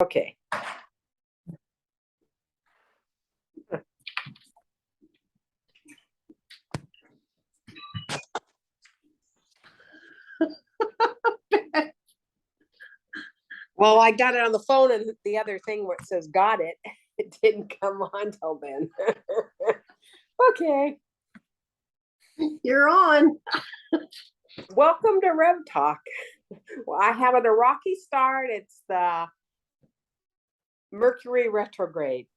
Okay. Well, I got it on the phone, and the other thing where it says got it, it didn't come on till then. Okay. You're on. Welcome to Rev Talk. Well, I have a rocky start. It's the Mercury retrograde.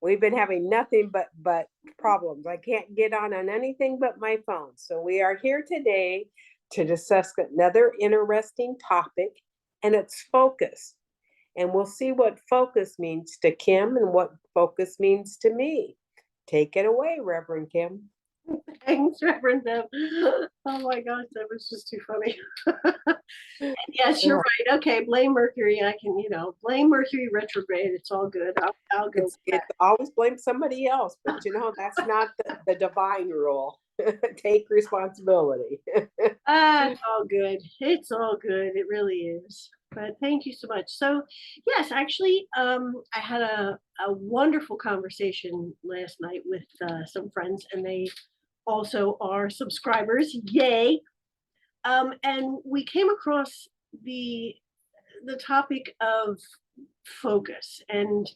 We've been having nothing but problems. I can't get on anything but my phone. So we are here today to discuss another interesting topic, and it's focus. And we'll see what focus means to Kim and what focus means to me. Take it away, Reverend Kim. Thanks, Reverend Deb. Oh my gosh, that was just too funny. And yes, you're right. Okay, blame Mercury. I can, blame Mercury retrograde. It's all good. I'll go. It's always blame somebody else, but that's not the divine rule. Take responsibility. It's all good. It's all good. It really is. But thank you so much. So yes, actually, I had a wonderful conversation last night with some friends, and they also are subscribers. Yay! And we came across the topic of focus, and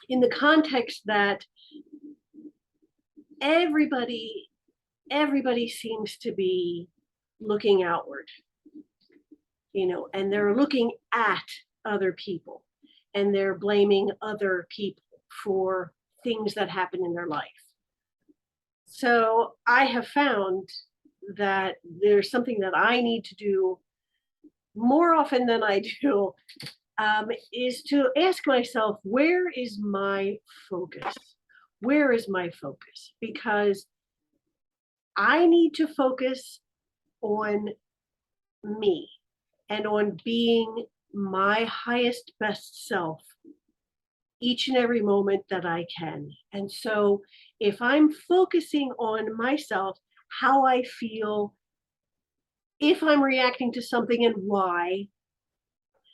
in the context that everybody seems to be looking outward, and they're looking at other people, and they're blaming other people for things that happen in their life. So I have found that there's something that I need to do more often than I do, is to ask myself, where is my focus? Where is my focus? Because I need to focus on me and on being my highest, best self each and every moment that I can. And so if I'm focusing on myself, how I feel, if I'm reacting to something and why,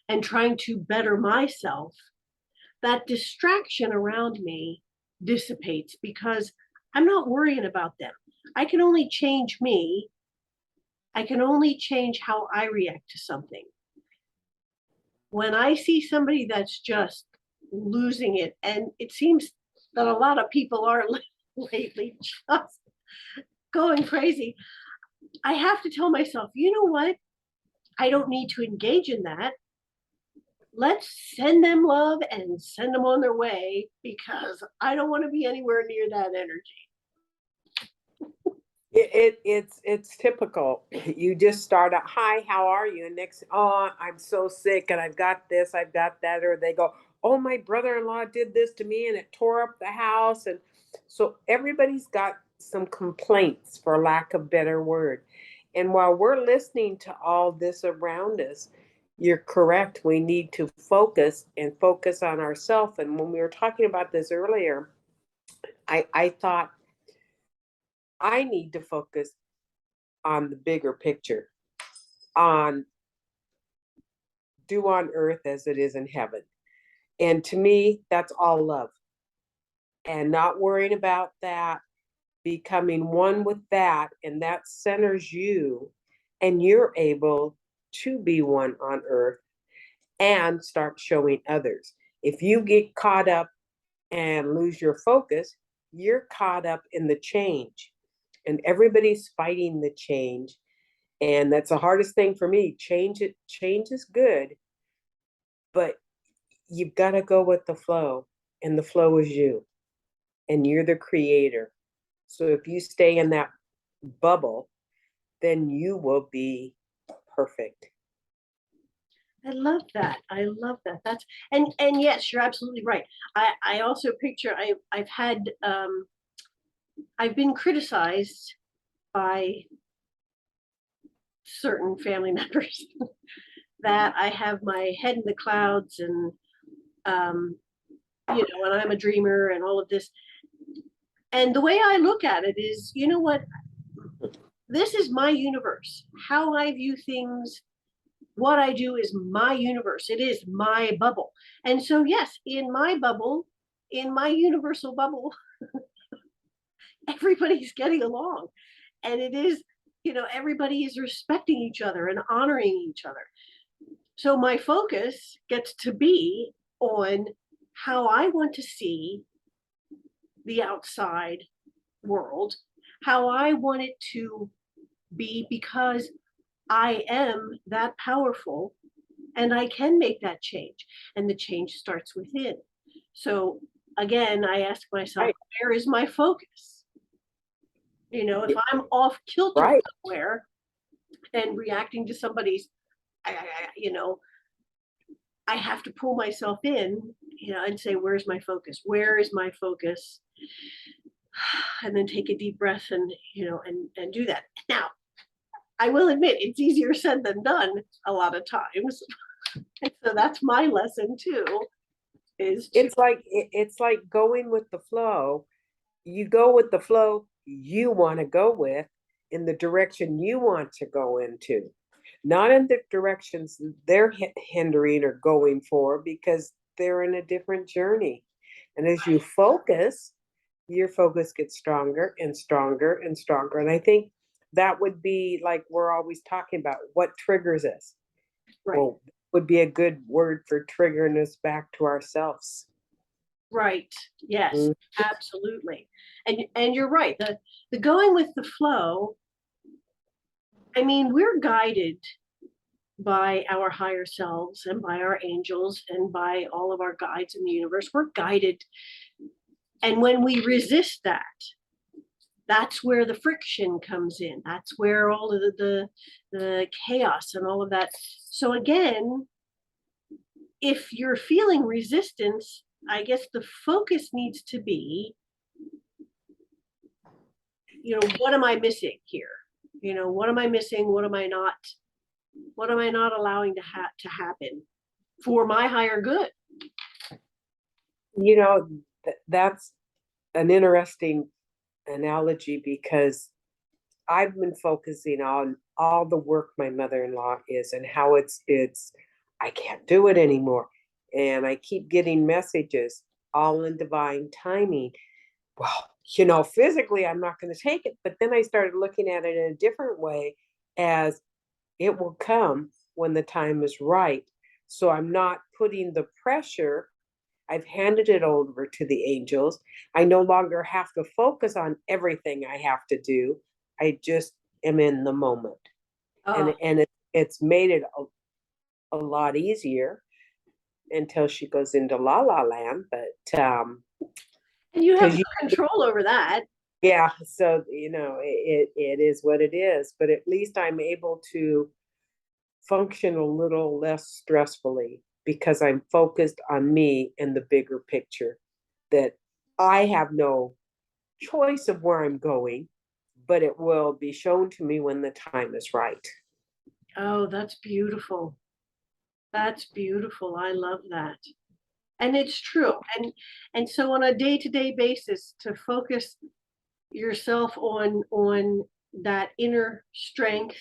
and trying to better myself, that distraction around me dissipates because I'm not worrying about them. I can only change me. I can only change how I react to something. When I see somebody that's just losing it, and it seems that a lot of people are lately just going crazy, I have to tell myself, you know what? I don't need to engage in that. Let's send them love and send them on their way, because I don't want to be anywhere near that energy. It's typical. You just start out, hi, how are you? And next, oh, I'm so sick and I've got this, I've got that. Or they go, oh, my brother-in-law did this to me and it tore up the house. And so everybody's got some complaints, for lack of a better word. And while we're listening to all this around us, you're correct. We need to focus on ourselves. And when we were talking about this earlier, I thought, I need to focus on the bigger picture, on do on earth as it is in heaven. And to me, that's all love. And not worrying about that, becoming one with that, and that centers you, and you're able to be one on earth and start showing others. If you get caught up and lose your focus, you're caught up in the change. And everybody's fighting the change. And that's the hardest thing for me. Change is good, but you've got to go with the flow. And the flow is you. And you're the creator. So if you stay in that bubble, then you will be perfect. I love that. I love that. That's and yes, you're absolutely right. I also picture I've had I've been criticized by certain family members that I have my head in the clouds, and and I'm a dreamer and all of this. And the way I look at it is, you know what? This is my universe. How I view things what I do is my universe. It is my bubble. And so, yes, in my bubble, in my universal bubble, everybody's getting along. And it is, everybody is respecting each other and honoring each other. So my focus gets to be on how I want to see the outside world, how I want it to be, because I am that powerful and I can make that change. And the change starts within. So again, I ask myself, Right. where is my focus? If I'm off kilter Right. somewhere and reacting to somebody's, you know, I have to pull myself in, and say, where's my focus? Where is my focus? And then take a deep breath and, and do that. Now, I will admit it's easier said than done a lot of times. And so that's my lesson too, is to, It's like going with the flow. You go with the flow you want to go with in the direction you want to go into, not in the directions they're hindering or going for, because they're in a different journey. And as you focus, your focus gets stronger and stronger and stronger. And I think that would be like we're always talking about what triggers us. right. Well, would be a good word for triggering us back to ourselves. Right. Yes, Mm. absolutely. And you're right. The going with the flow, I mean, we're guided by our higher selves and by our angels and by all of our guides in the universe. We're guided. And when we resist that, that's where the friction comes in. That's where all of the chaos and all of that. So again, if you're feeling resistance, I guess the focus needs to be, what am I missing here? What am I missing? What am I not allowing to happen for my higher good? You know, that's an interesting analogy, because I've been focusing on all the work my mother-in-law is and how it's I can't do it anymore. And I keep getting messages, all in divine timing. Well, physically I'm not going to take it, but then I started looking at it in a different way, as it will come when the time is right. So I'm not putting the pressure. I've handed it over to the angels. I no longer have to focus on everything I have to do. I just am in the moment. Oh, It's made it a lot easier until she goes into la la land. But and you have because no control over that. yeah, so it is what it is. But at least I'm able to function a little less stressfully, because I'm focused on me and the bigger picture, that I have no choice of where I'm going, but it will be shown to me when the time is right. Oh, that's beautiful. That's beautiful. I love that. And it's true. And so on a day-to-day basis, to focus yourself on that inner strength,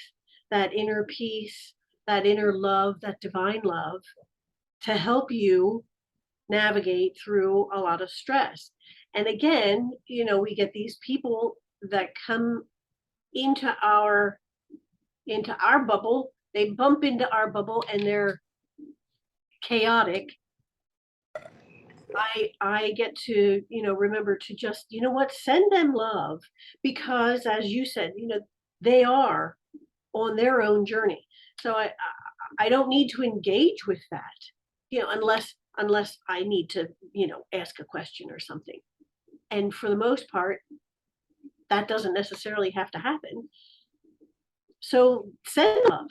that inner peace, that inner love, that divine love, to help you navigate through a lot of stress. And again, we get these people that come into our bubble, they bump into our bubble and they're chaotic. I get to, remember to just, send them love, because as you said, they are on their own journey. So I don't need to engage with that, unless I need to, ask a question or something. And for the most part, that doesn't necessarily have to happen. So send love,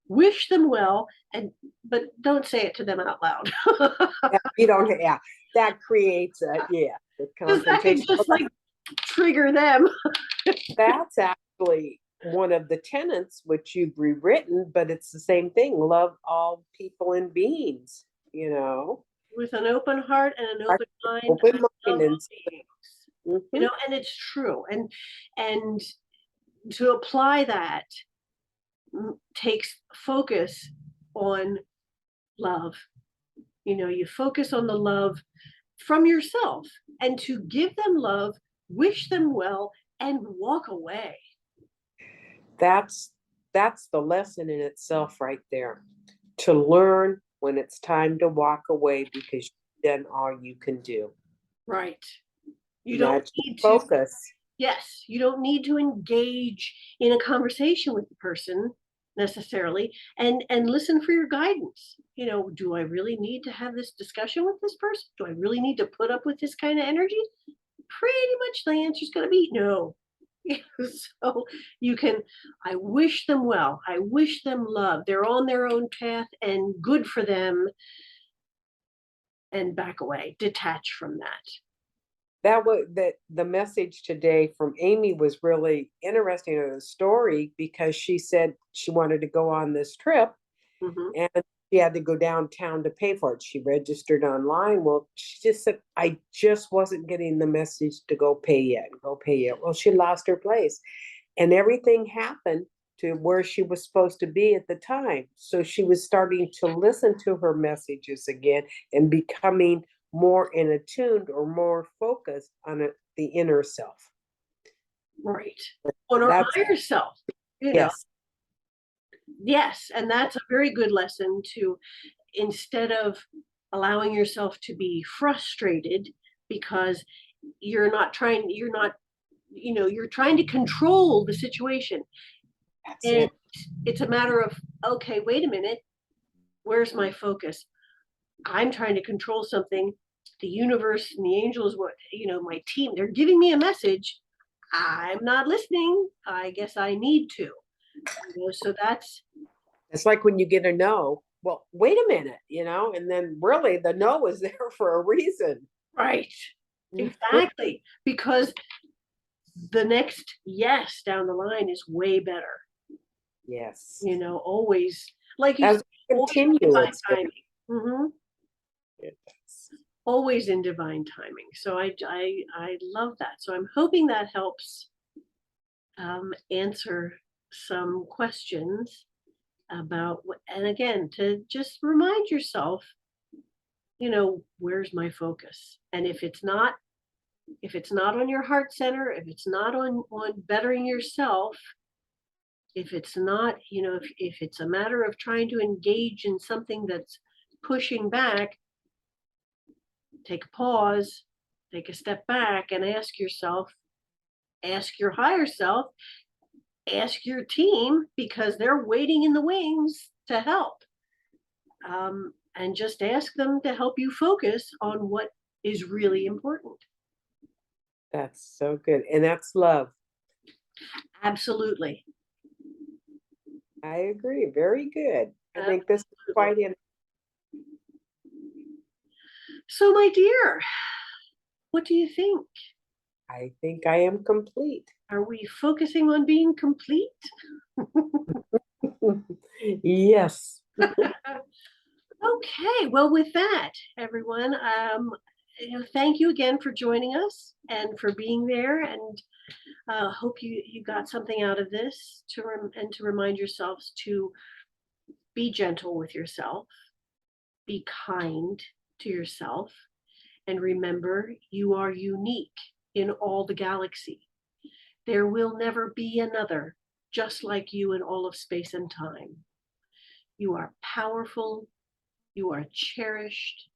wish them well, but don't say it to them out loud. Yeah, you don't, yeah, that creates the Because that can confrontation. just like trigger them. That's actually one of the tenets which you've rewritten, but it's the same thing. Love all people and beings, With an open heart and an open mind. Open mind and And it's true. And to apply that takes focus on love. You focus on the love from yourself, and to give them love, wish them well, and walk away. That's the lesson in itself right there. To learn when it's time to walk away because you've done all you can do. Right. You don't That's need to, focus. yes, you don't need to engage in a conversation with the person necessarily, and listen for your guidance. Do I really need to have this discussion with this person? Do I really need to put up with this kind of energy? Pretty much the answer is going to be no. So you can, I wish them well. I wish them love. They're on their own path and good for them, and back away, detach from that. That the message today from Amy was really interesting in the story, because she said she wanted to go on this trip, Mhm. and she had to go downtown to pay for it. She registered online. Well, she just said, I just wasn't getting the message to go pay yet. Well, she lost her place, and everything happened to where she was supposed to be at the time. So she was starting to listen to her messages again and becoming more in attuned or more focused on the inner self. Right. On our That's higher self. yes. Yes, and that's a very good lesson to, instead of allowing yourself to be frustrated because you're not, you're trying to control the situation. That's And it. it's a matter of, okay, wait a minute, where's my focus? I'm trying to control something. The universe and the angels, my team, they're giving me a message. I'm not listening. I guess I need to. So that's It's like when you get a no. Well, wait a minute, and then really the no is there for a reason. right. Exactly. Because the next yes down the line is way better. Yes. Always, like you As said, we always continue, in divine it's good. timing. Hmm. Yes. Always in divine timing. So I love that. So I'm hoping that helps answer some questions about what, and again, to just remind yourself, where's my focus? And if it's not on your heart center, if it's not on bettering yourself, if it's not, if it's a matter of trying to engage in something that's pushing back, take a pause, take a step back, and ask yourself, ask your higher self, ask your team, because they're waiting in the wings to help. And just ask them to help you focus on what is really important. That's so good. And that's love. Absolutely. I agree. Very good. I think this is Absolutely. quite in. So, my dear, what do you think? I think I am complete. Are we focusing on being complete? Yes. Okay, well, with that, everyone, thank you again for joining us and for being there, and hope you got something out of this, and to remind yourselves to be gentle with yourself, be kind to yourself, and remember you are unique in all the galaxy. There will never be another just like you in all of space and time. You are powerful, you are cherished,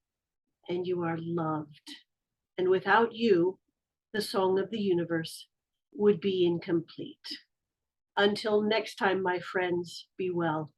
and you are loved. And without you, the song of the universe would be incomplete. Until next time, my friends, be well.